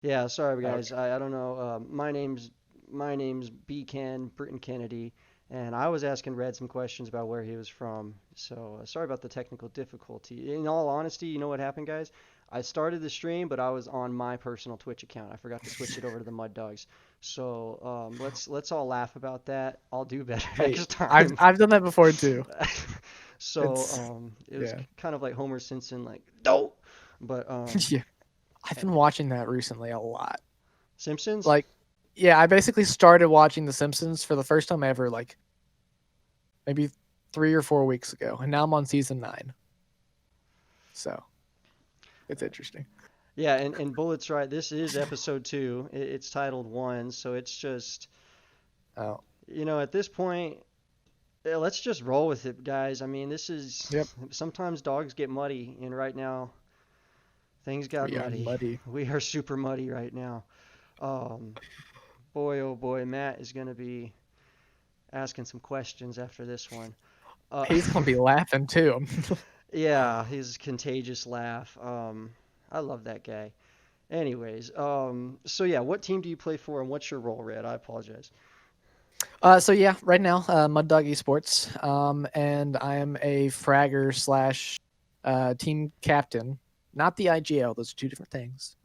Yeah, sorry guys. Okay. I don't know. My name's B. Ken Britton Kennedy, and I was asking Red some questions about where he was from. So sorry about the technical difficulty. In all honesty, you know what happened, guys? I started the stream, but I was on my personal Twitch account. I forgot to switch it over to the Mud Dogs. So let's all laugh about that. I'll do better Hey, next I've time. I've done that before too. So It's it was yeah. kind of like Homer Simpson, like no, but Yeah. I've been watching that recently a lot. Simpsons. Like, yeah, I basically started watching The Simpsons for the first time ever, like maybe 3 or 4 weeks ago, and now I'm on season 9. So it's interesting. Yeah, and Bullet's right. This is episode two. It's titled one, so it's just, Oh, at this point, let's just roll with it, guys. I mean, this is yep. sometimes dogs get muddy, and right now things got We are muddy. muddy. We are super muddy right now. Um, Boy, oh boy, Matt is gonna be asking some questions after this one. Uh, He's gonna be laughing too. yeah, his contagious laugh. I love that guy. Anyways, so yeah, what team do you play for, and what's your role, Red? I apologize. So yeah, right now, Mud Dog Esports, and I am a fragger slash team captain, not the IGL. Those are two different things.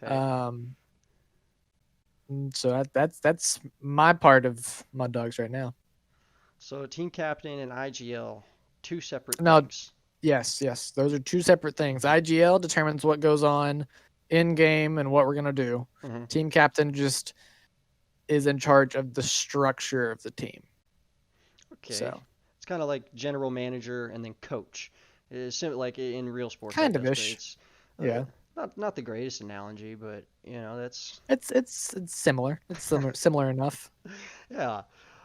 Okay. Um, so that's my part of Mud Dogs right now. So team captain and IGL, two separate No, things. yes, those are two separate things. IGL determines what goes on in game and what we're gonna do. Hmm. Team captain just is in charge of the structure of the team. Okay. So It's kind of like general manager and then coach. It's like in real sports, I kind of guess, but ish. it's uh, Yeah. not the greatest analogy, but that's It's similar. It's similar enough. yeah.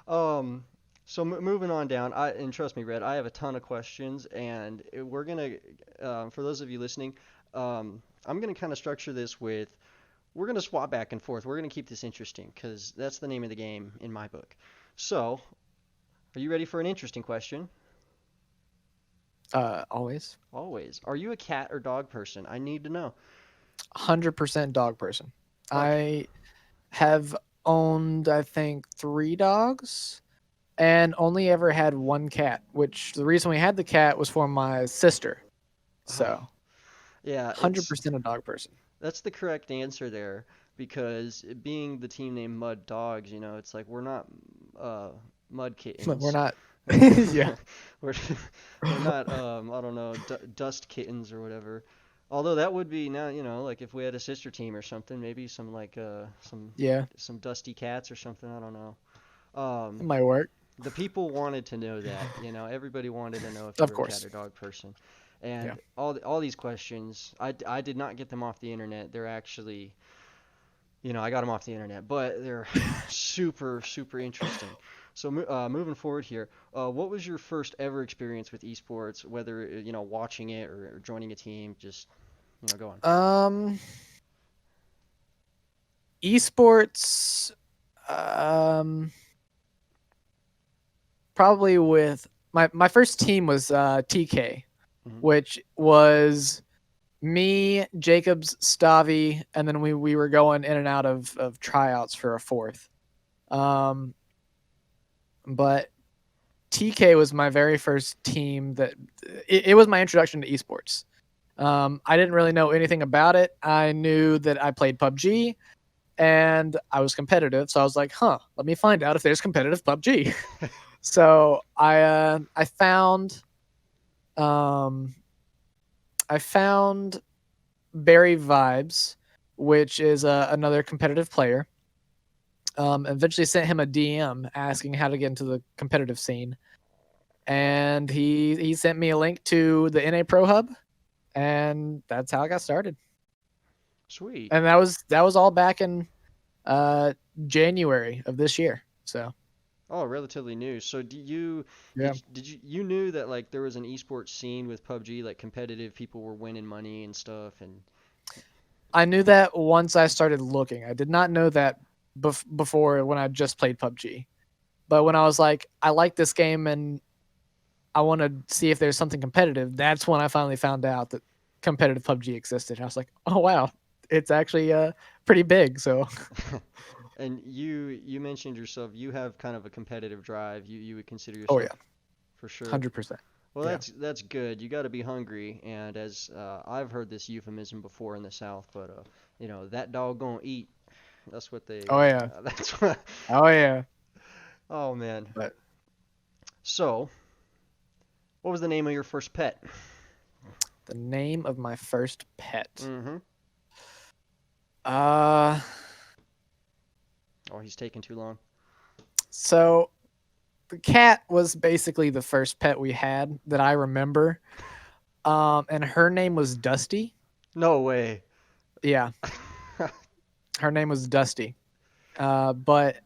Um, so moving on down, and trust me, Red, I have a ton of questions, and we're gonna, for those of you listening, I'm gonna kind of structure this with we're gonna swap back and forth. We're gonna keep this interesting because that's the name of the game in my book. So, are you ready for an interesting question? Always. Always. Are you a cat or dog person? I need to know. 100% dog person. Okay. I have owned, I think, 3 dogs and only ever had one cat, which the reason we had the cat was for my sister. Oh, So, yeah, it's 100% a dog person. that's the correct answer there because it being the team name Mud Dogs, it's like we're not uh, mud We're kittens. not. Yeah. we're we're not I don't know dust kittens or whatever. Although that would be now, like if we had a sister team or something, maybe some like Yeah. some dusty cats or something. I don't know. It Um, might work. the people wanted to know that. Everybody wanted to know if you Of were a cat course. or dog person. Yeah. And all these questions, I did not get them off the internet. They're actually, I got them off the internet, but they're super, super interesting. So moving forward here, what was your first ever experience with esports? Whether watching it or joining a team, just go on. Um, Esports, um, probably with my first team was TK, Hmm. which was me, Jacobs, Stavi, and then we were going in and out of tryouts for a fourth. Um, but TK was my very first team that it was my introduction to esports. I didn't really know anything about it. I knew that I played PUBG and I was competitive, so I was like, "Huh, let me find out if there's competitive PUBG." So um I found Barry Vibes, which is another competitive player. Eventually sent him a DM asking how to get into the competitive scene, and he sent me a link to the NA Pro Hub, and that's how I got started. Sweet. And that was all back in uh, January of this year. So Oh, relatively new. So do you yeah, did you knew that like there was an esports scene with PUBG, like competitive people were winning money and stuff, and I knew that once I started looking. I did not know that before when I just played PUBG. But when I was like, I like this game and I want to see if there's something competitive, that's when I finally found out that competitive PUBG existed. I was like, oh wow, it's actually pretty big. So, And you mentioned yourself, you have kind of a competitive drive. You would consider oh yeah, yourself for sure. 100%. Well, Yeah. that's good. You got to be hungry, and as I've heard this euphemism before in the South, but that dog gonna eat. That's what they. Oh yeah. That's what. Oh yeah. Oh man. But So, what was the name of your first pet? the name of my first pet. Mm-hmm. Uh, Oh, he's taking too long. so the cat was basically the first pet we had that I remember. And her name was Dusty. No way. Yeah, her name was Dusty. But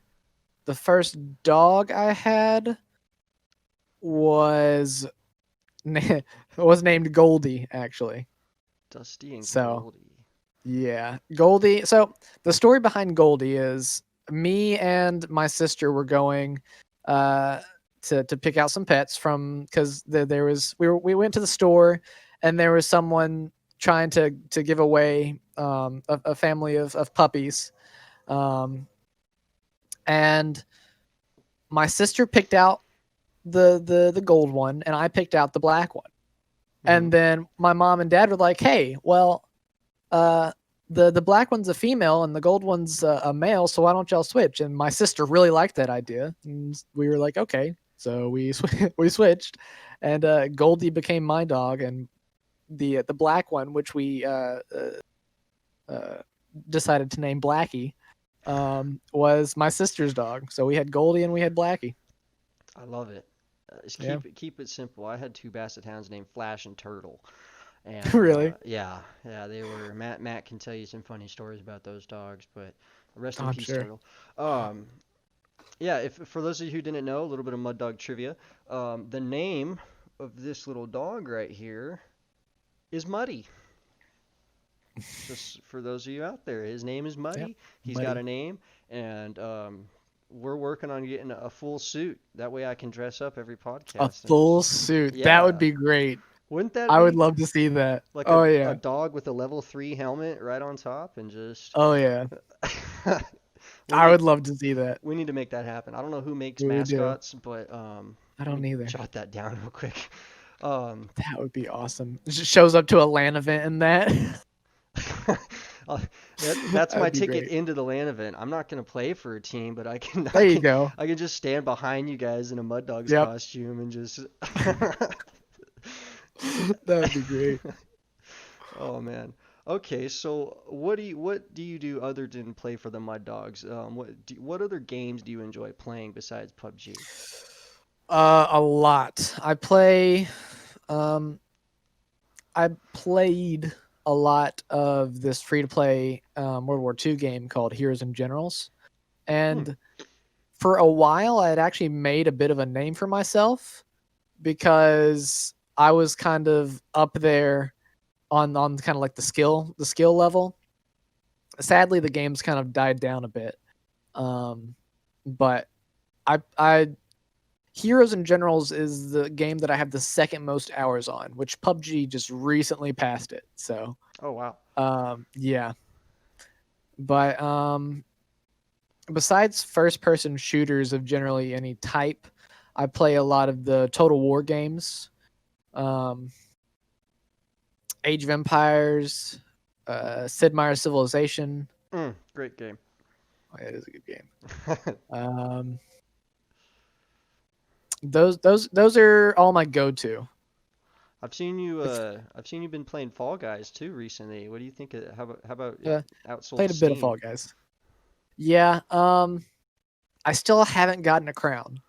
the first dog I had was was named Goldie, actually. Dusty and So Goldie. yeah, Goldie. So the story behind Goldie is me and my sister were going uh, to pick out some pets from because there was we went to the store and there was someone trying to give away a family of puppies, um, and my sister picked out the gold one and I picked out the black one. Mm-hmm. And then my mom and dad were like, "Hey, well, uh, the black one's a female and the gold one's a male, so why don't y'all switch?" And my sister really liked that idea, and we were like, "Okay." So we switched, and Goldie became my dog, and the black one, which we uh, decided to name Blackie, was my sister's dog. So we had Goldie and we had Blackie. I love it. Just Yeah, keep it simple. I had two basset hounds named Flash and Turtle, and really. yeah, they were. Matt can tell you some funny stories about those dogs, but rest in I'm peace, sure. Turtle. Um, yeah, if for those of you who didn't know, a little bit of Mud Dog trivia. The name of this little dog right here is Muddy. Just for those of you out there, his name is Yep, Muddy. He's got a buddy. name, and we're working on getting a full suit. That way, I can dress up every A podcast and full just suit. That would yeah. be great. Wouldn't that I would be love to see that. like Oh a yeah. dog with a level 3 helmet right on top and just Oh yeah. we I need would love to see that. we need to make that happen. I don't know who makes We do. mascots, but I let don't me either. jot that down real quick. Um, That would be awesome. Just shows up to a LAN event in that. uh, that's That my would be ticket great. into the LAN event. I'm not gonna play for a team, but There you go. I can just stand behind you guys in a Mud Dogs Yep. costume and just That would be great. Oh man. Okay, so what do you do other than play for the Mud Dogs? What other games do you enjoy playing besides PUBG? A lot. Um I played a lot of this free to play World War II game called Heroes and Generals. Hmm. And for a while I had actually made a bit of a name for myself because I was kind of up there on kind of like the skill level. Sadly, the game's kind of died down a bit. Um, but I Heroes and Generals is the game that I have the second most hours on, which PUBG just recently passed it. So Oh wow. yeah. But besides first person shooters of generally any type, I play a lot of the Total War games. Um, Age of Empires, Sid Meier's Civilization. Great game. Oh, yeah, it is a good game. Um, those are all my go-to. It's I've seen you been playing Fall Guys too recently. What do you think how about it uh, outsold played a bit of Steam? Fall Guys. Yeah. I still haven't gotten a crown,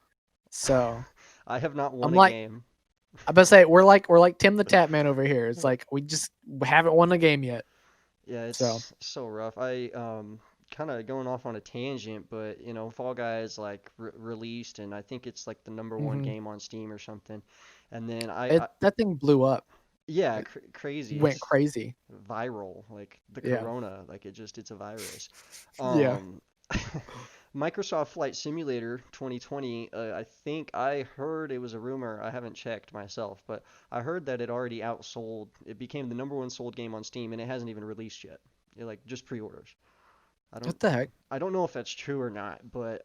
so I have not I'm won a like, game. I'm about to say we're like Tim the Tap Man over here. It's like we just haven't won a game yet. Yeah, So it's so rough. I kind of going off on a tangent, but Fall Guys like released, and I think it's like the number one hmm game on Steam or something. And then that thing blew up. yeah, It crazy. went It's crazy. viral, like the Yeah. corona, like it's a virus. Yeah. Um, Microsoft Flight Simulator 2020, I think I heard it was a rumor. I haven't checked myself, but I heard that it already outsold. It became the number one sold game on Steam, and it hasn't even released yet. Like just pre-orders. I don't What the heck? I don't know if that's true or not, but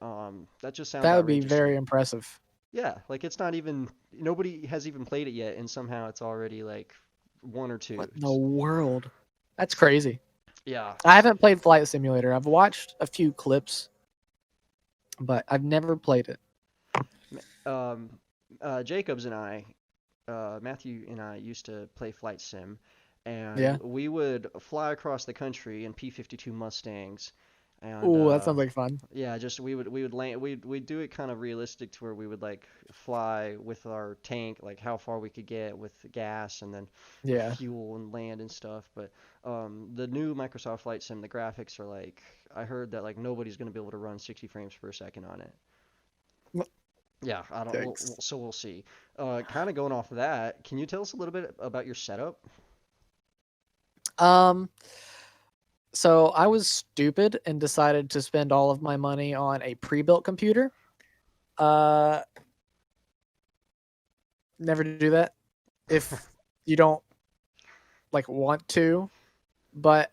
that just sounds That would be outrageous to very me. impressive. Yeah, like it's not even nobody has even played it yet, and somehow it's already like one or two. What in the world? That's crazy. Yeah, I haven't played Flight Simulator. I've watched a few clips, but I've never played it. um, Jacobs and I, Matthew and I used to play flight sim, and Yeah. we would fly across the country in P-52 Mustangs, and Ooh, that sounds like fun. yeah, just we would land we'd do it kind of realistic to where we would like fly with our tank, like how far we could get with gas, and then with Yeah. fuel and land and stuff. But the new Microsoft Flight Sim, the graphics are like I heard that like nobody's gonna be able to run 60 frames per second on it. What- Yeah, I don't. Yikes. So we'll see. Kind of going off of that, can you tell us a little bit about your setup? Um, so I was stupid and decided to spend all of my money on a pre-built computer. Uh, Never do that if you don't like want to. But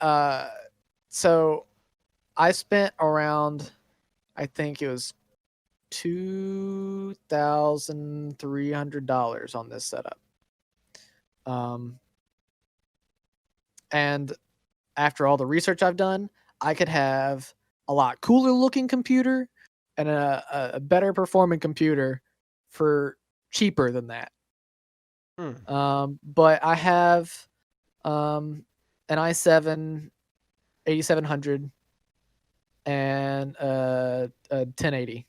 so I spent around, I think it was $2,300 on this setup. Um, and after all the research I've done, I could have a lot cooler looking computer and a better performing computer for cheaper than that. Hmm. But I have an i7 8700 and a 1080.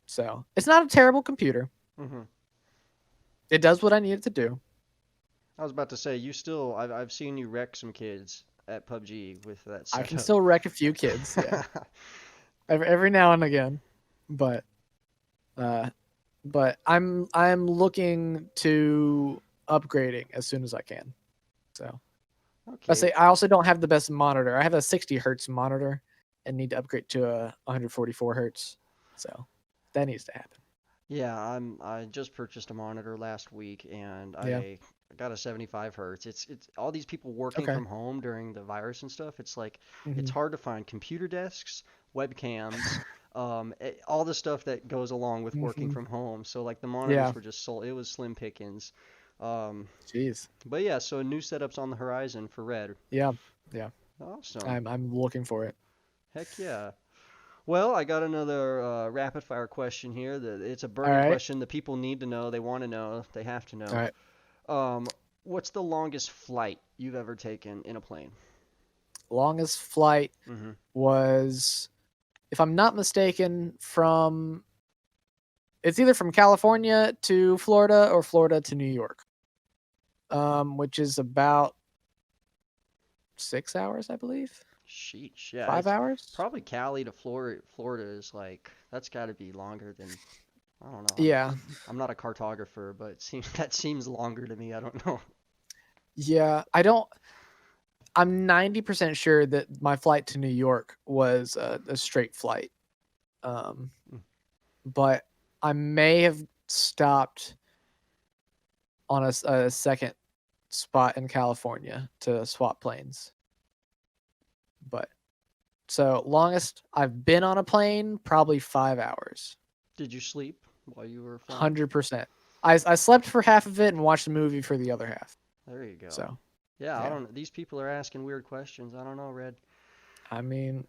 So it's not a terrible computer. Mm-hmm. It does what I need it to do. I was about to say you still. I've seen you wreck some kids at PUBG with that I can setup. still wreck a few kids, yeah, every now and again. But uh, I'm looking to upgrading as soon as I can. So I Okay. say I also don't have the best monitor. I have a 60 hertz monitor and need to upgrade to a 144 hertz. So that needs to happen. Yeah, I just purchased a monitor last week and Yeah. I got a 75 hertz. It's all these people working Okay. from home during the virus and stuff. It's like it's Hmm. hard to find computer desks, webcams, all the stuff that goes along with working Hmm. from home. So like the Yeah. monitors were just sold. It was slim pickings. Um, Jeez. but yeah, so new setups on the horizon for Red. Yeah. Yeah. Awesome. I'm looking for it. Heck yeah. Well, I got another rapid fire question here. It's a All burning right. question that people need to know. They want to know. They have to All know. right. What's the longest flight you've ever taken in a plane? Longest flight Mm-hmm. was, if I'm not mistaken, from it's either from California to Florida or Florida to New York. Which is about 6 hours, I believe. Sheesh. Yeah, Five it's hours. probably Cali to Florida. Florida is like that's got to be longer than I don't know. Yeah. I'm not a cartographer, but it seems that seems longer to me. I don't know. Yeah. I'm 90% sure that my flight to New York was a straight flight. Um, Mm. but I may have stopped on a second spot in California to swap planes. But so longest I've been on a plane, probably 5 hours. Did you sleep while you were flying? 100%. I slept for half of it and watched a movie for the other half. There you go. So Yeah, I yeah, don't. These people are asking weird questions. I don't know, Red. I mean,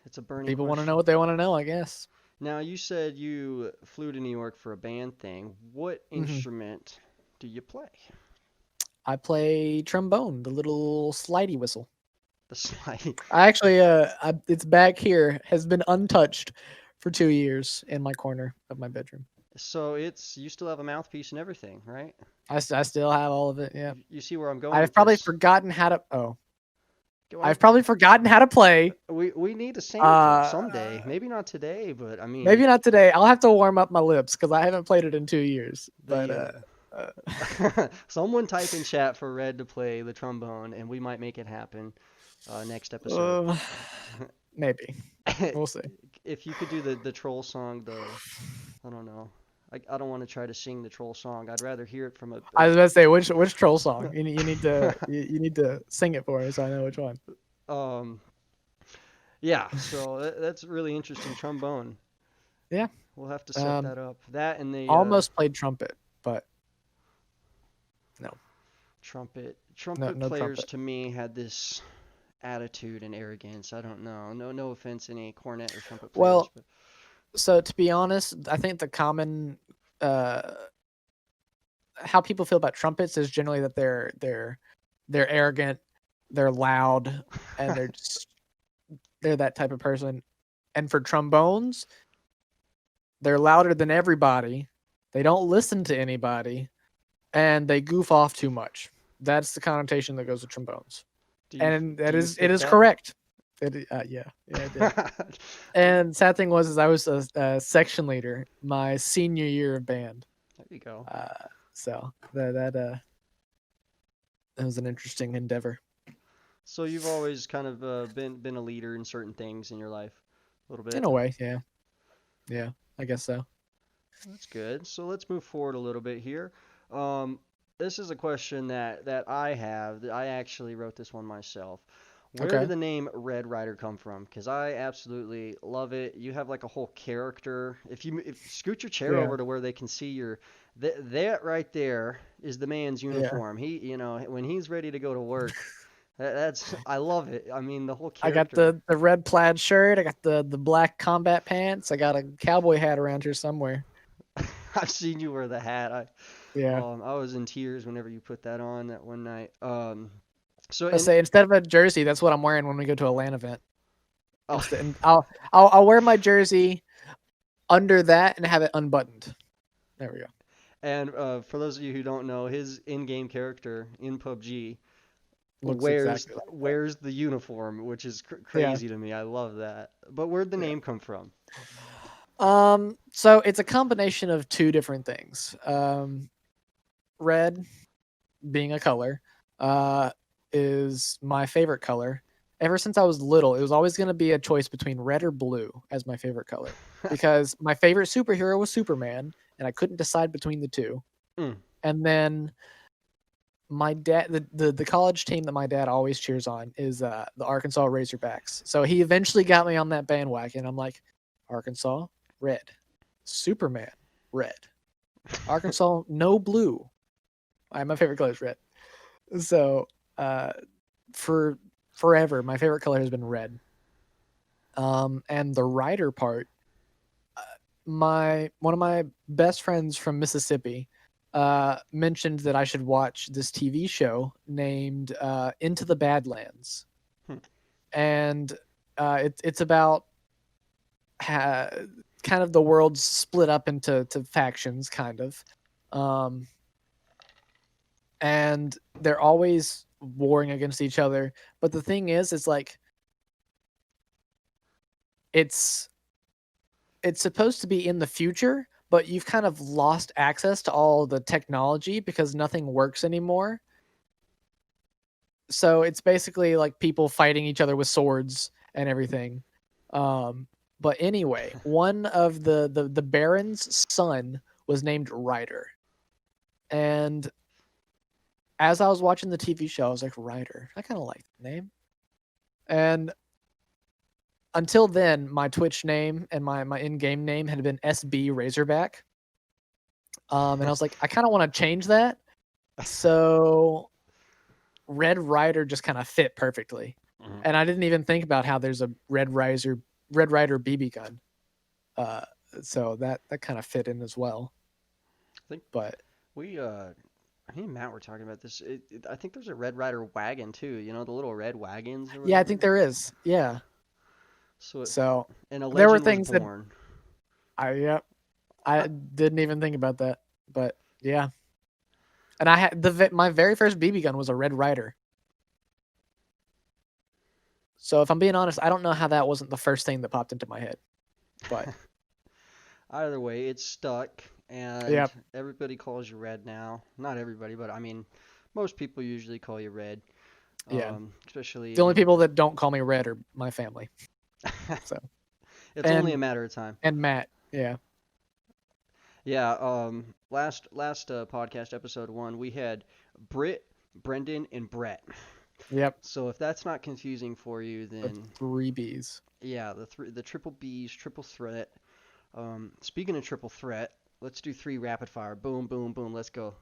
It's a burning people want to know question. what they want to know, I guess. Now, you said you flew to New York for a band thing. What Hmm. instrument do you play? I play trombone, the little slidey whistle. The slide. I actually, it's back here, has been untouched for 2 years in my corner of my bedroom. So it's you still have a mouthpiece and everything, right? I still have all of it. Yeah, You see where I'm going I've with probably this? forgotten how to. Oh, Go on. I've probably forgotten how to play. We need a sample Uh, someday. Maybe not today, but I mean Maybe not today. I'll have to warm up my lips because I haven't played it in 2 years. But the someone type in chat for Red to play the trombone, and we might make it happen next episode. uh, maybe we'll see. If you could do the troll song, I don't know. I don't want to try to sing the troll song. I'd rather hear it from I was about to say which troll song. You need to you need to sing it for me so I know which one. um Yeah, so that's really interesting. Trombone. Yeah. We'll have to set that up. That and the Almost played trumpet, but no, trumpet. no, Trumpet no players trumpet. to me had this attitude and arrogance. I don't know. No offense to any cornet or trumpet players, Well, but so to be honest, I think the common uh, how people feel about trumpets is generally that they're arrogant, they're loud, and they're that type of person. And for trombones, they're louder than everybody. They don't listen to anybody, and they goof off too much. That's the connotation that goes with trombones, and do you it fit is that? correct. Yeah, I did. And sad thing was, is I was a section leader my senior year of band. There you go. So that was an interesting endeavor. So you've always kind of been a leader in certain things in your life, a little In bit. a way, yeah, I guess so. That's good. So let's move forward a little bit here. Um, this is a question that I have. That I actually wrote this one myself. Where did Okay. the name Red Rider come from? Because I absolutely love it. You have like a whole character. If scoot your chair Yeah, over to where they can see that right there is the man's yeah. uniform. When he's ready to go to work, that's I love it. I mean, the whole I got character. the red plaid shirt. I got the black combat pants. I got a cowboy hat around here somewhere. I've seen you wear the hat. Yeah. I was in tears whenever you put that on that one night. So I in say instead of a jersey, that's what I'm wearing when we go to a LAN event. oh, Instead, and I'll wear my jersey under that and have it unbuttoned. There we go. and for those of you who don't know, his in-game character in PUBG Looks exactly like that. wears the uniform, which is Yeah. crazy to me. I love that. But where'd the Yeah. name come from? So it's a combination of two different things. Red being a color, uh, is my favorite color. Ever since I was little, it was always going to be a choice between red or blue as my favorite color because my favorite superhero was Superman, and I couldn't decide between the two. Mm. And then my dad, the college team that my dad always cheers on is the Arkansas Razorbacks. So he eventually got me on that bandwagon. I'm like, Arkansas, red. Superman, red. Arkansas, no blue. My favorite color is red. So for forever, my favorite color has been red. And the rider part, my one of my best friends from Mississippi mentioned that I should watch this TV show named Into the Badlands, Hmm. and it's about kind of the world's split up into factions, kind of, um, and they're always warring against each other. But the thing is, it's like it's supposed to be in the future, but you've kind of lost access to all the technology because nothing works anymore. So it's basically like people fighting each other with swords and everything. But anyway, one of the Baron's son was named Ryder. And as I was watching the TV show, I was like, Ryder, I kind of like the name. And until then, my Twitch name and my in-game name had been SB Razorback. And I was like, I kind of want to change that. So Red Rider just kind of fit perfectly. Mhm. And I didn't even think about how there's a Red Rider BB gun. So that kind of fit in as well. I think But we me and Matt were talking about this. I think there's a Red Rider wagon too. You know, the little red wagons or yeah, I think whatever. there is. Yeah. So So and a there were legend was things that born. I I, didn't even think about that. But yeah. And I had my very first BB gun was a Red Rider. So if I'm being honest, I don't know how that wasn't the first thing that popped into my head. But Either way, it's stuck, and yeah, everybody calls you Red now. Not everybody, but I mean, most people usually call you Red. yeah. Especially The only in. people that don't call me Red are my family. So It's only a and matter of time. Matt, yeah. Yeah. Last podcast episode one, we had Britt, Brendan, and Brett. Yep. So if that's not confusing for you, That's then 3 Bs. Yeah, the triple B's, triple threat. Speaking of triple threat, let's do three rapid fire. Boom, boom, boom. Let's go.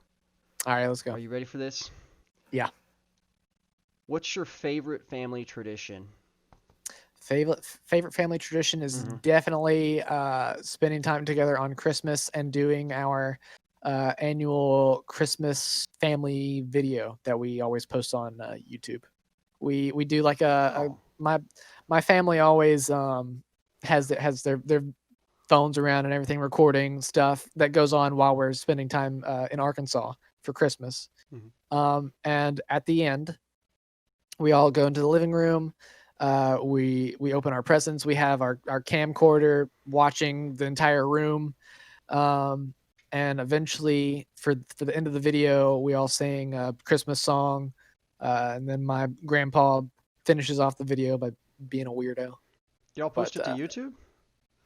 All right, let's Are go. you ready for this? Yeah. What's your favorite family tradition? Favorite family tradition is Hmm. definitely spending time together on Christmas and doing our annual Christmas family video that we always post on YouTube. We do like a Oh, my family always has their phones around and everything recording stuff that goes on while we're spending time in Arkansas for Christmas. hmm. And at the end, we all go into the living room. We open our presents. We have our camcorder watching the entire room. Um, and eventually, for the end of the video, we all sing a Christmas song. And then my grandpa finishes off the video by being a weirdo. Y'all post But it to YouTube?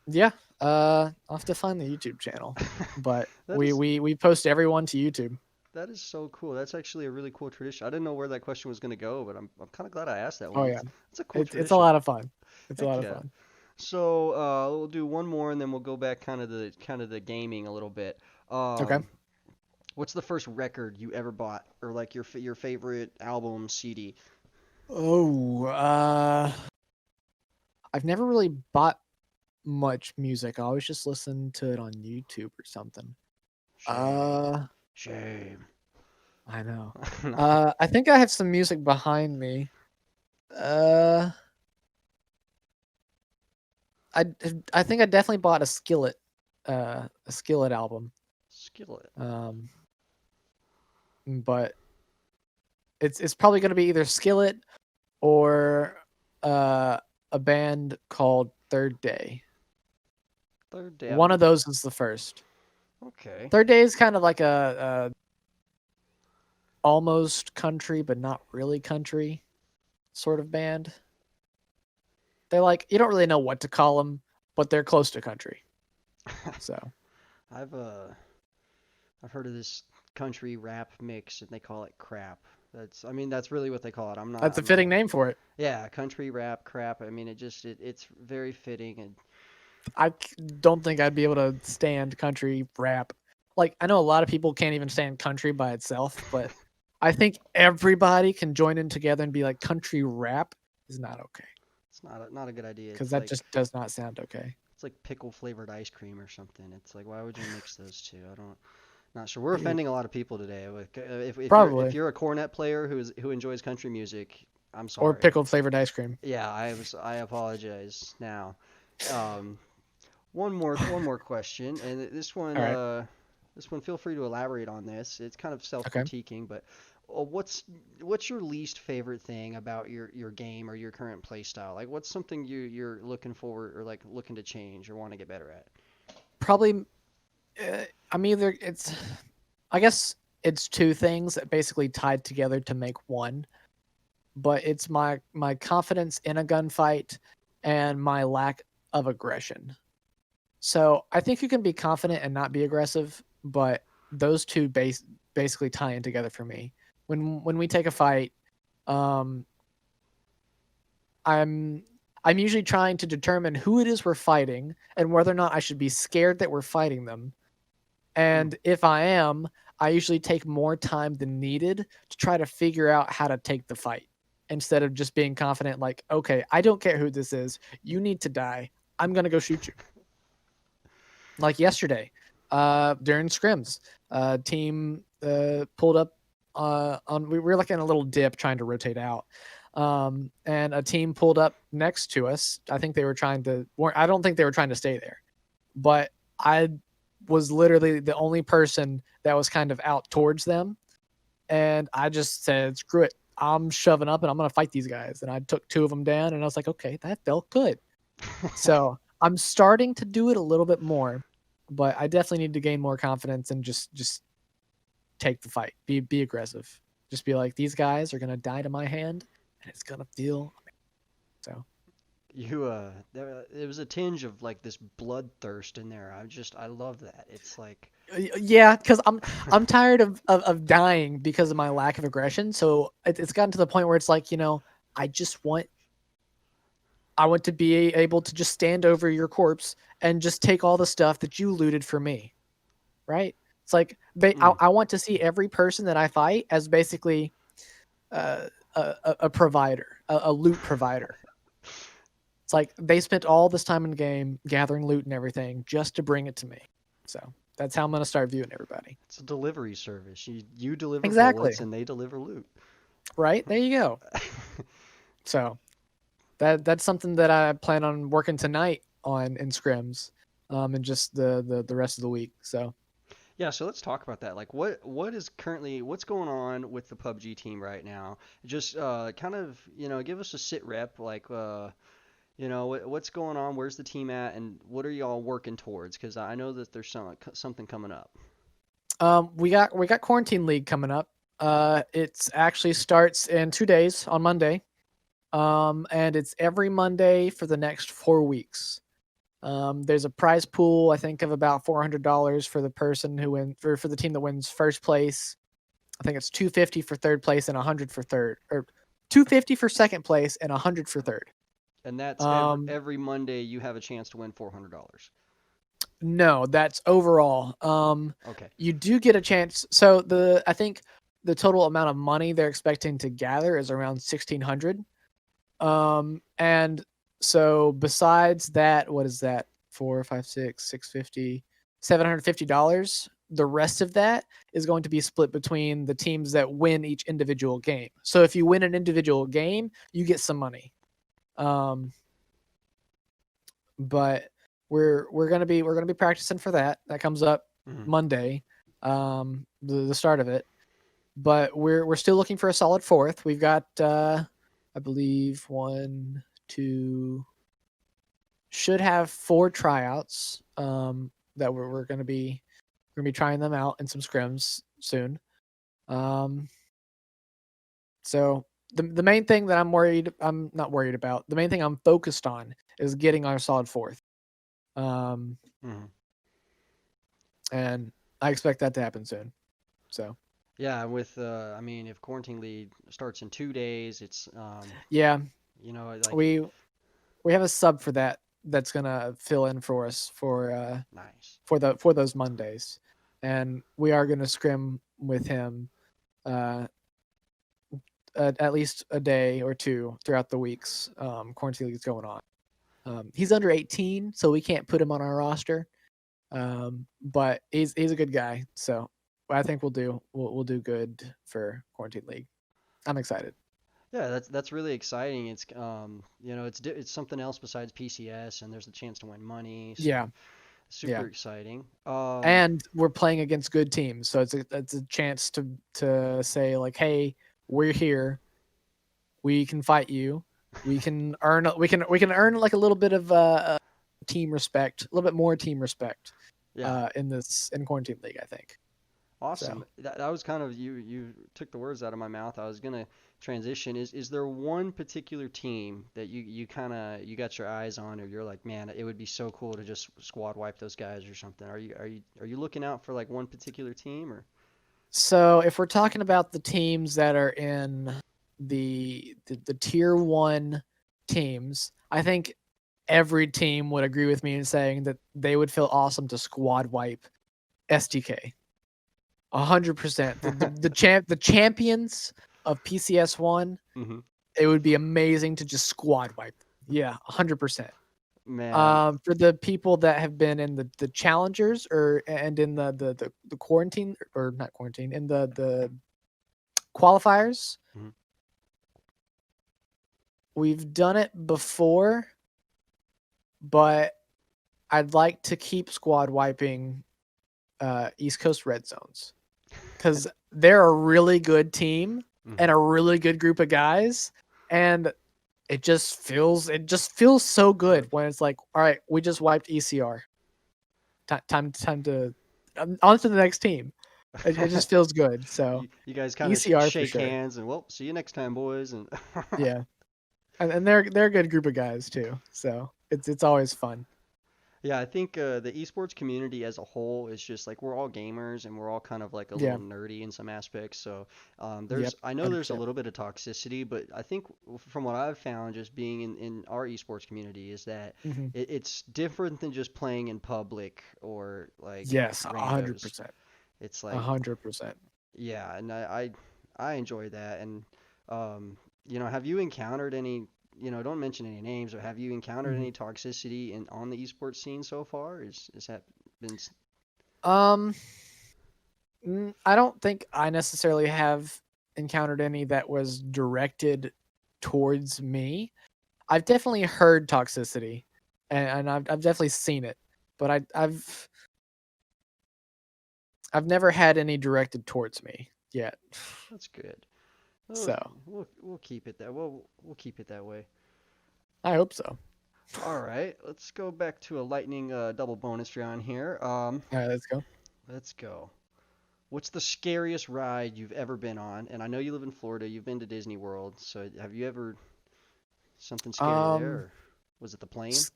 yeah, I'll have to find the YouTube channel. But That we is we we post everyone to YouTube. that is so cool. That's actually a really cool tradition. I didn't know where that question was gonna go, but I'm kind of glad I asked that Oh one. yeah, It's a cool it's a tradition. lot of fun. It's a Heck lot of yeah. fun. So we'll do one more, and then we'll go back kind of the gaming a little bit. Okay. Um, what's the first record you ever bought, or like your favorite album CD? Oh, I've never really bought much music. I always just listen to it on YouTube or something. Shame, Uh, shame. I know. No. I think I have some music behind me. Uh, I I think I definitely bought a Skillet album. Skillet. Um, but it's probably gonna be either Skillet or a band called Third Day. Third day. One of those is the first. Okay. Third Day is kind of like a almost country but not really country sort of band. They're like, you don't really know what to call them, but they're close to country. So I've uh I've heard of this country rap mix, and they call it crap. I mean that's really what they call it. that's a I'm not. fitting name for it. Yeah, country rap crap. I mean it's very fitting, and Don't think I'd be able to stand country rap. Like, I know a lot of people can't even stand country by itself, but I think everybody can join in together and be like, country rap is not okay. it's not a good idea. Because that just does not sound okay. It's like pickle flavored ice cream or something. It's like why would you mix those two? I don't Not sure. We're offending a lot of people today. If Probably. you're a cornet player who enjoys country music, I'm Or sorry. pickle flavored ice cream. Yeah, I apologize now. Um, one more question, and All right. this one feel free to elaborate on this. It's kind of Okay. self-critiquing, but what's your least favorite thing about your game or your current play style? Like what's something you're looking forward or like looking to change or want to get better at? Probably, I'm either, I guess it's two things that basically tied together to make one, but it's my confidence in a gunfight and my lack of aggression. So I think you can be confident and not be aggressive, but those two basically tie in together for me. When we take a fight, um, I'm I'm usually trying to determine who it is we're fighting and whether or not I should be scared that we're fighting them. Hmm. And if I am, I usually take more time than needed to try to figure out how to take the fight instead of just being confident, like, okay, I don't care who this is. You need to die. I'm going to go shoot you. Like yesterday, during scrims, team pulled up we were like in a little dip trying to rotate out. And a team pulled up next to us. I think they were trying to, I don't think they were trying to stay there, but I was literally the only person that was kind of out towards them. And I just said, screw it. I'm shoving up and I'm going to fight these guys. And I took two of them down and I was like, okay, that felt good. So I'm starting to do it a little bit more, but I definitely need to gain more confidence and just take the fight. Be aggressive. Just be like, these guys are going to die to my hand and it's going to feel so. It was a tinge of like this bloodthirst in there. I love that. It's like, Yeah, because I'm tired of dying because of my lack of aggression. So it's gotten to the point where it's like, I just want I want to be able to just stand over your corpse and just take all the stuff that you looted for me, right? It's like Mm. I want to see every person that I fight as basically a provider, a loot provider. It's like they spent all this time in the game gathering loot and everything just to bring it to me. So that's how I'm gonna start viewing everybody. It's a delivery service. You deliver Exactly. bullets and they deliver loot. Right there you go. So that's something that I plan on working tonight on in scrims, and just the rest of the week. So Yeah, so let's talk about that. Like, what's going on with the PUBG team right now? Just kind of, give us a sit rep. Like, what's going on? Where's the team at, and what are y'all working towards? Because I know that there's something coming up. we got Quarantine League coming up. It's actually starts in 2 days on Monday. And it's every Monday for the next 4 weeks. There's a prize pool, I think, of about $400 for the person who for the team that wins first place. I think it's 250 for third place and 100 for third, or 250 for second place and 100 for third. And that's Um, every Monday you have a chance to win $400. no, that's overall. Okay. You do get a chance. So I think the total amount of money they're expecting to gather is around 1,600. And so besides that, what is that? 4, 5, 6, 650, $750. The rest of that is going to be split between the teams that win each individual game. So if you win an individual game, you get some money. But we're gonna be practicing for that. That comes up Mhm. Monday, the start of it. But we're still looking for a solid fourth. We've got I believe 1, 2, should have 4 tryouts that we're gonna be trying them out in some scrims soon. So the main thing that I'm not worried about. The main thing I'm focused on is getting our solid fourth. Um, Mhm. and I expect that to happen soon. So Yeah, I mean, if Quarantine League starts in 2 days, it's yeah, like we we have a sub for that that's gonna fill in for us nice. for those Mondays, and we are gonna scrim with him uh, at least a day or two throughout the weeks. Quarantine League is going on. He's under 18, so we can't put him on our roster. But he's a good guy, so I think we'll do good for Quarantine League. I'm excited. Yeah, that's really exciting. It's something else besides PCS, and there's a chance to win money, Yeah, so super yeah. exciting. And we're playing against good teams, so it's a chance to say like, hey, we're here. We can fight you. We can earn like a little bit of team respect, a little bit more team respect Yeah, in Quarantine League, I think. So awesome. That was kind of you took the words out of my mouth. I was gonna transition. Is there one particular team that you kind of you got your eyes on, or you're like, man, it would be so cool to just squad wipe those guys or something? Are you looking out for like one particular team or? so if we're talking about the teams that are in the tier one teams, I think every team would agree with me in saying that they would feel awesome to squad wipe STK. 100%. The champions of PCS one, Hmm. it would be amazing to just squad wipe. Yeah, 100%. Man, For the people that have been in the challengers and in the quarantine, or not quarantine, in the qualifiers, mhm. we've done it before, but I'd like to keep squad wiping East Coast Red Zones because they're a really good team Mhm. and a really good group of guys, and it just feels so good when it's like, all right, we just wiped ECR. Time to on to the next team. It just feels good. So You guys kind of ECR for shake sure. hands and well, see you next time, boys. And Yeah, and they're a good group of guys too. So it's always fun. Yeah, I think the esports community as a whole is just like we're all gamers and we're all kind of like a Yeah. little nerdy in some aspects. So Yep. I know there's a 100%. little bit of toxicity, but I think from what I've found just being in our esports community is that Hmm. it's different than just playing in public or like Yes. a hundred randos. percent. It's A like, 100%. yeah, and I enjoy that. And um, have you encountered any, don't mention any names, but have you encountered Mhm. any toxicity in on the esports scene so far? Is that been Um, I don't think I necessarily have encountered any that was directed towards me. I've definitely heard toxicity, and I've definitely seen it, but I've never had any directed towards me yet. that's good. Well, So we'll keep it that we'll keep it that way. I hope so. All right, let's go back to a lightning double bonus round here. All right, let's go. Let's go. What's the scariest ride you've ever been on? And I know you live in Florida. You've been to Disney World, so have you ever something scary there, Um, or was it the plane? s-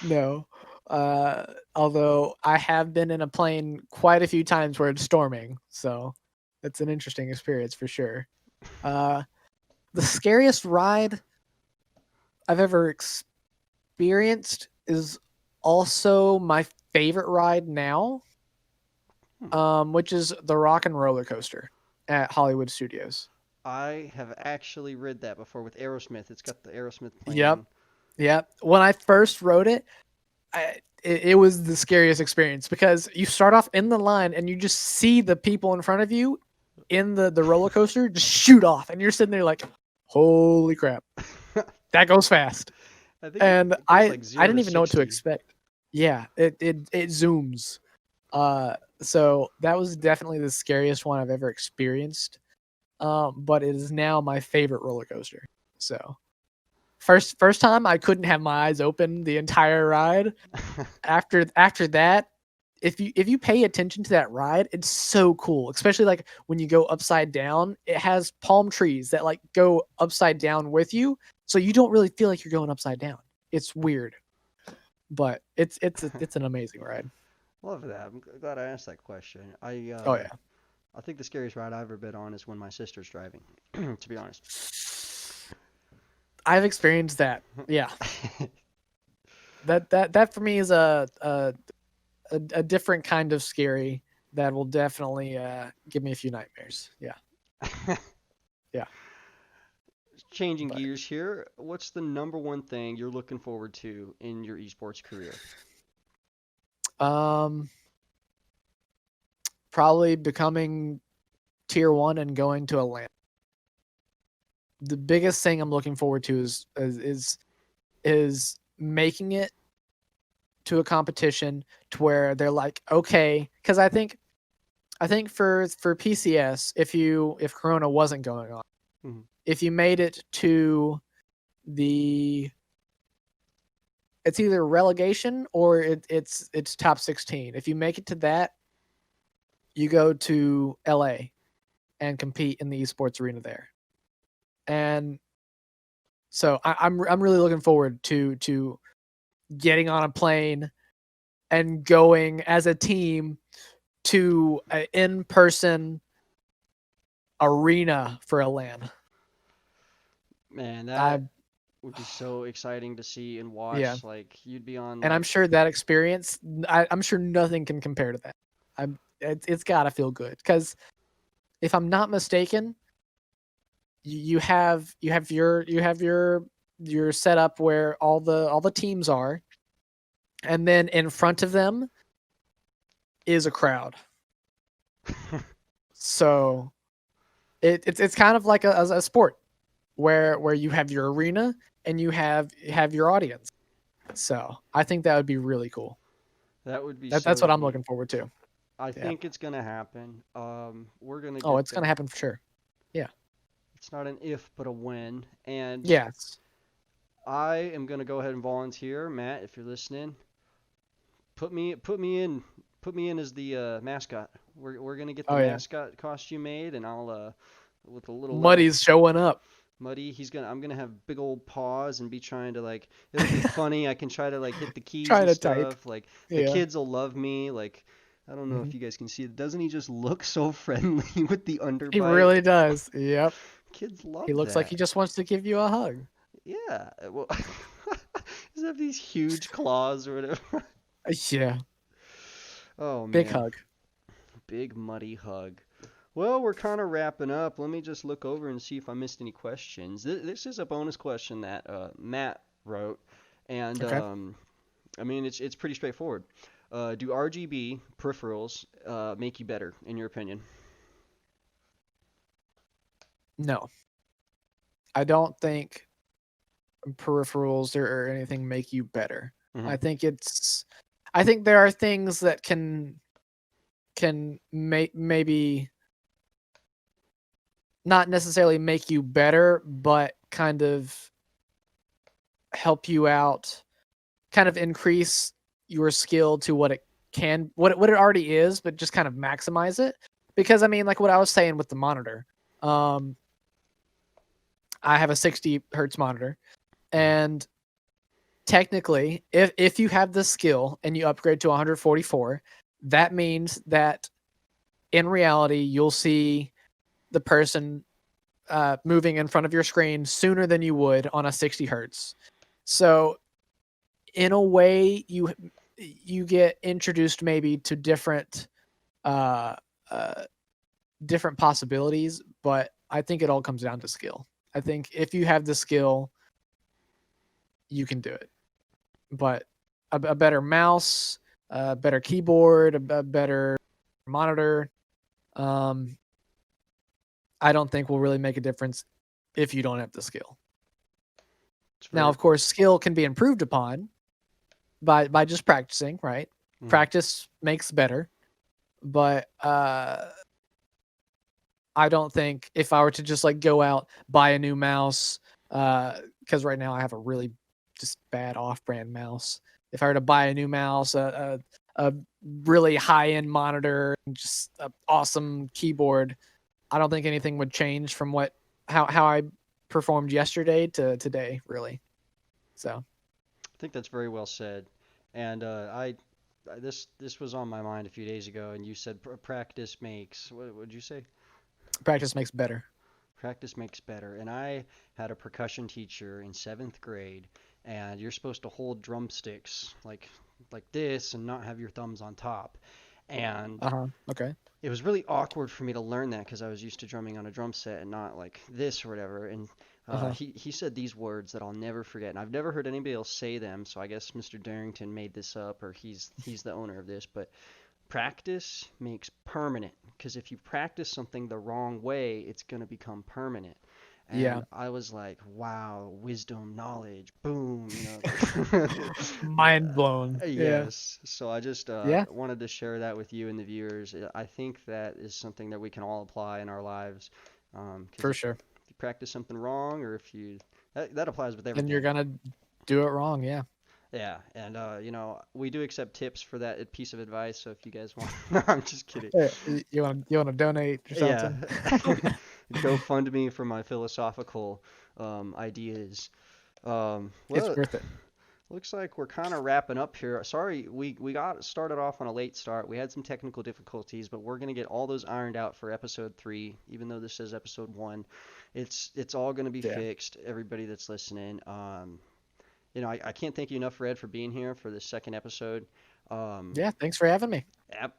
no. Although I have been in a plane quite a few times where it's storming, so it's an interesting experience for sure. Uh, the scariest ride I've ever experienced is also my favorite ride now, Hmm. which is the Rock and Roller Coaster at Hollywood Studios. I have actually read that before with Aerosmith. It's got the Aerosmith Yep, playing. yep. When I first rode it, it was the scariest experience because you start off in the line and you just see the people in front of you in the roller coaster just shoot off, and you're sitting there like, holy crap, that goes fast. I think And it goes like I zero didn't to even know what to 60. expect. Yeah, it zooms. So that was definitely the scariest one I've ever experienced. But it is now my favorite roller coaster. So first time I couldn't have my eyes open the entire ride. After that, if you pay attention to that ride, it's so cool. Especially like when you go upside down, it has palm trees that like go upside down with you, so you don't really feel like you're going upside down. It's weird, but it's an amazing ride. Love that. I'm glad I asked that question. Oh yeah. I think the scariest ride I've ever been on is when my sister's driving, to be honest. I've experienced that. Yeah. That for me is a different kind of scary that will definitely give me a few nightmares. Yeah. Yeah. Changing But gears here, what's the number one thing you're looking forward to in your esports career? um probably becoming tier 1 and going to a land. The biggest thing I'm looking forward to is making it to a competition to where they're like, okay, cuz I think for PCS, if Corona wasn't going on, Mhm. if you made it to the it's either relegation or it's top 16. If you make it to that, you go to LA and compete in the esports arena there. And so I'm really looking forward to getting on a plane and going as a team to an in-person arena for a LAN. Man, I that would be so exciting to see and Yeah, watch. Like you'd be on and I'm like sure that experience, I'm sure nothing can compare to that. It's got to feel good because if I'm not mistaken, you have your setup where all the teams are, and then in front of them is a crowd. So it's kind of like a sport where you have your arena and you have your audience. So I think that would be really cool. that would be That's so what I'm neat. looking forward to. I Yeah. think it's gonna happen. We're gonna Oh, get it's gonna there. happen for sure. Yeah. It's not an if, but a when. And Yes. I am gonna go ahead and volunteer, Matt, if you're listening. Put me in as the mascot. We're gonna get the Oh yeah. mascot costume made, and I'll with a little Muddy's showing up. Muddy. I'm gonna have big old paws and be trying to like. It'll be funny. I can try to like hit the keys Trying and to type. stuff. Like the Yeah. kids will love me. Like I don't know Hmm. if you guys can see it. Doesn't he just look so friendly with the He underbite? really does. Yep. Kids He love looks like he that. just wants to give you a hug. Yeah. Well, does he have these huge claws or whatever? Yeah. Oh Big man, hug. big muddy hug. Well, we're kind of wrapping up. Let me just look over and see if I missed any questions. This is a bonus question that Matt wrote, and Okay. I mean it's pretty straightforward. Do RGB peripherals make you better, in your opinion? No. I don't think peripherals or anything make you better. Hmm. I think it's I think there are things that can maybe not necessarily make you better, but kind of help you out, kind of increase your skill to what it can, what it already is, but just kind of maximize it. Because I mean, like what I was saying with the monitor, um, I have a 60 hertz monitor, Hmm. and technically, if you have the skill and you upgrade to 144, that means that in reality you'll see the person moving in front of your screen sooner than you would on a 60 hertz. So in a way, you get introduced maybe to uh, uh, different possibilities, but I think it all comes down to skill. I think if you have the skill, you can do it. But a better mouse, a better keyboard, a better monitor, um, I don't think will really make a difference if you don't have the skill. It's Now, very. of course, skill can be improved upon by just practicing, right? Mhm. Practice makes better, but I don't think if I were to just like go out buy a new mouse, because right now I have a really just bad off-brand mouse. If I were to buy a new mouse, a really high-end monitor, and just an awesome keyboard, I don't think anything would change from how I performed yesterday to today, really. So I think that's very well said. And this was on my mind a few days ago, and you said practice makes. What would you say? practice makes better. Practice makes better. And I had a percussion teacher in seventh grade, and you're supposed to hold drumsticks like this and not have your thumbs on top. And Uh huh. Okay. it was really awkward for me to learn that because I was used to drumming on a drum set and not like this or whatever. And Uh huh. he said these words that I'll never forget, and I've never heard anybody else say them. So I guess Mr. Darrington made this up, or he's the owner of this. But practice makes permanent, because if you practice something the wrong way, it's gonna become permanent. Yeah. And I was like, wow, wisdom, knowledge, boom, you know. Mind blown. Yeah. Yes. So I just Yeah. wanted to share that with you and the viewers. I think that is something that we can all apply in our lives. Because For sure. if you practice something wrong, or if you that applies with Then you're everything. gonna do it wrong. Yeah. Yeah, and we do accept tips for that piece of advice. So if you guys want, no, I'm just kidding. Hey, you wanna donate or Yeah, something? GoFundMe for my philosophical ideas. It's Well, worth it. looks like we're kind of wrapping up here. Sorry, we got started off on a late start. We had some technical difficulties, but we're gonna get all those ironed out for episode 3. Even though this says episode 1, it's all gonna be Yeah. fixed. Everybody that's listening, I can't thank you enough, Red, for being here for this second episode. Um, Yeah. Thanks for having me.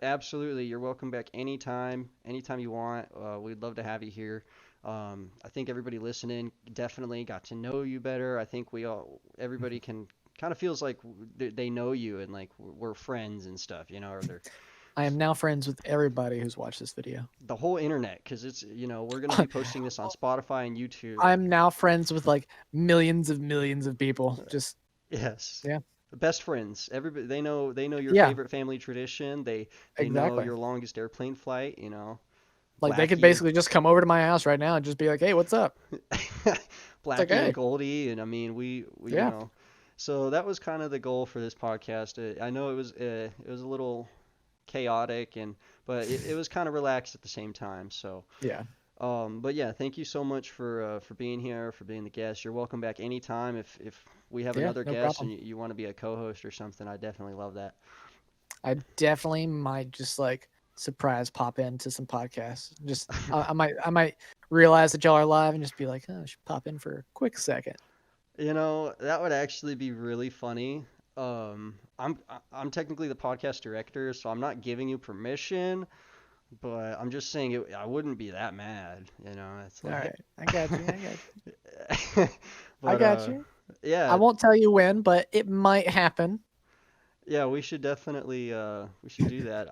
absolutely, you're welcome back anytime you want. We'd love to have you here. I think everybody listening definitely got to know you better. I think everybody can kind of feels like they know you, and like we're friends and stuff, or they're I am now friends with everybody who's watched this video. the whole internet, because it's, we're going to be posting this on Spotify and YouTube. I'm now friends with like millions of people. Just Yes. yeah. Best friends. Everybody, they know your Yeah. favorite family tradition. They know Exactly. your longest airplane flight, Like they could Blackie and basically just come over to my house right now and just be like, "Hey, what's up?" It's like, Blackie and "Hey, Goldie, and I mean yeah, so that was kind of the goal for this podcast. I know it was a little chaotic, but it was kind of relaxed at the same time. So yeah." But yeah, thank you so much for being here, for being the guest. You're welcome back anytime. If we have Yeah, another no guest problem. and you want to be a co-host or something, I definitely love that. I definitely might just like surprise pop into some podcasts. Just I might realize that y'all are live and just be like, oh, I should pop in for a quick second. You know, that would actually be really funny. I'm technically the podcast director, so I'm not giving you permission, but I'm just saying I wouldn't be that mad. You know, it's All like. right, I got you. I got you. I But got you. I yeah, won't tell you when, but it might happen. yeah, we should definitely we should do that.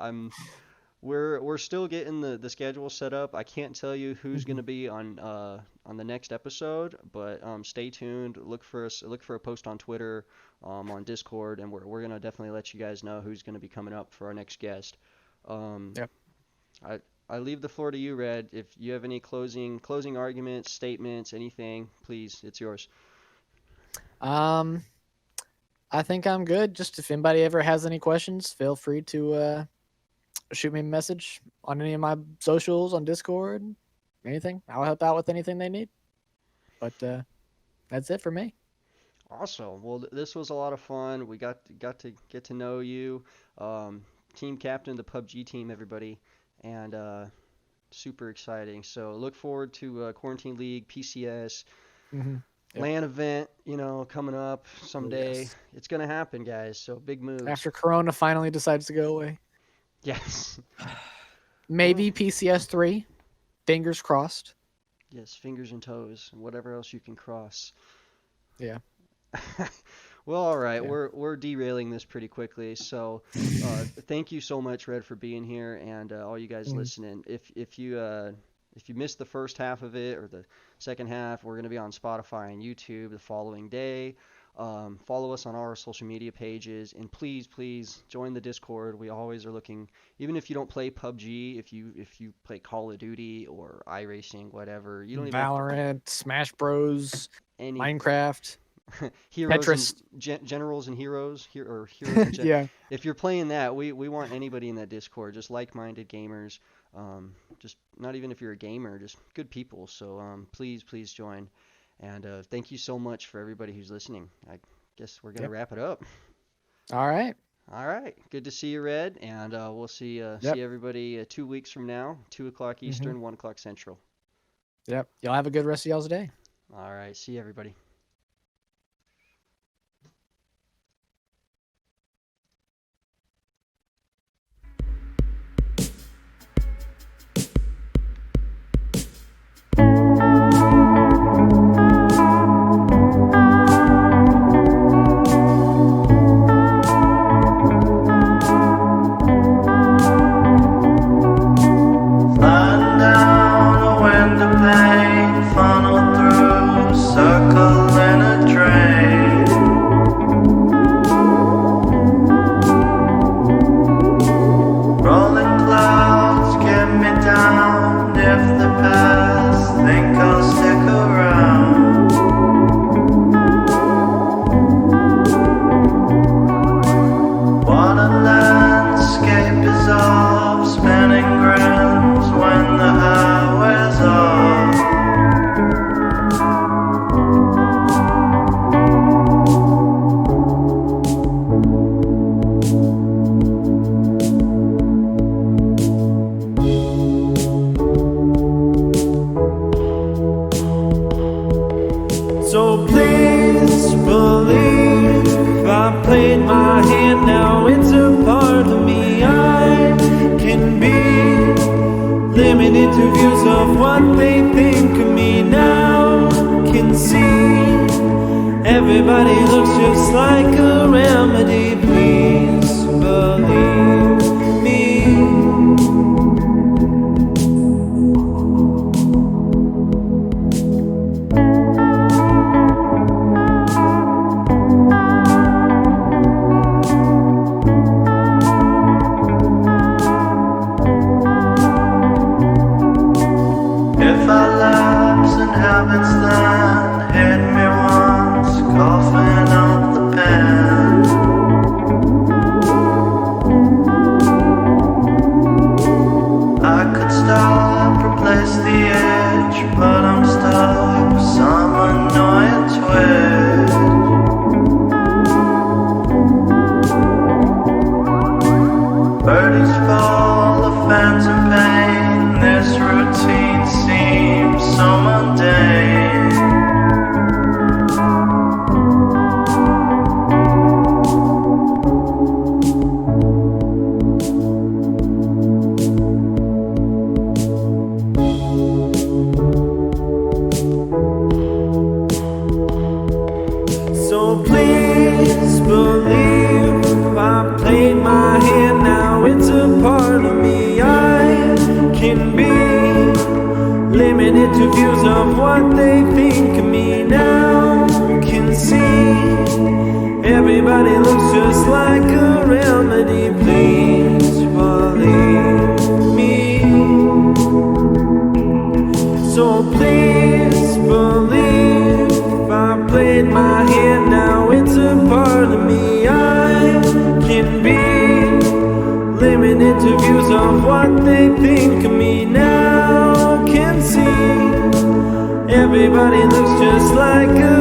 We're still getting the schedule set up. I can't tell you who's Mhm. gonna be on the next episode, but stay tuned. Look for a post on Twitter, on Discord, and we're gonna definitely let you guys know who's gonna be coming up for our next guest. Um, Yep. I I leave the floor to you, Red. If you have any closing arguments, statements, anything, please, it's yours. Um, I think I'm good. Just if anybody ever has any questions, feel free to shoot me a message on any of my socials on Discord. Anything, I'll help out with anything they need. But that's it for me. Awesome. Well, this was a lot of fun. We got to get to know you, team captain, the PUBG team, everybody, and super exciting. So look forward to Quarantine League, PCS, Mm-hmm. Yep. LAN event, coming up someday. Yes. It's gonna happen, guys. So big moves. After Corona finally decides to go away, Yes. maybe PCS 3. Fingers crossed. Yes, fingers and toes, and whatever else you can cross. Yeah. Well, all right, Yeah. we're derailing this pretty quickly. So, thank you so much, Red, for being here, and all you guys Mhm. listening. If you missed the first half of it or the second half, we're gonna be on Spotify and YouTube the following day. Follow us on our social media pages, and please join the Discord. We always are looking, even if you don't play PUBG, if you play Call of Duty or iRacing, whatever, you don't even have to Valorant, Smash Bros, any Minecraft, heroes Tetris. and generals and heroes or heroes and Yeah. if you're playing that, we want anybody in that Discord, just like-minded gamers, just not even if you're a gamer, just good people. So please join, and thank you so much for everybody who's listening. I guess we're gonna Yep. wrap it up. All right. All right, good to see you, Red, and we'll see Yep. everybody 2 weeks from now, 2 o'clock Eastern, 1 o'clock Central. Yep. Y'all have a good rest of y'all's day. All right, see you, everybody. Sliding down a window pane, funnel through, circle in a drain. Rolling clouds get me down. If the past, think I'll stick around. What a landscape is off, spinning grams when the highway's off. So please believe I played my hand, now it's a part of me. I can be limited to views of what they think of me. Now can see everybody looks just like a remedy. Please believe me. If I lapse in habits, then hit me once, coughing up the pen. So please believe I played my hand, now it's a part of me. I can be limited to views of what they think of me. Now can see everybody looks just like a remedy. Please believe me. So please believe I played my hand, now it's a part of me. I can be limited to views of what they think of me. Now can see everybody looks just like a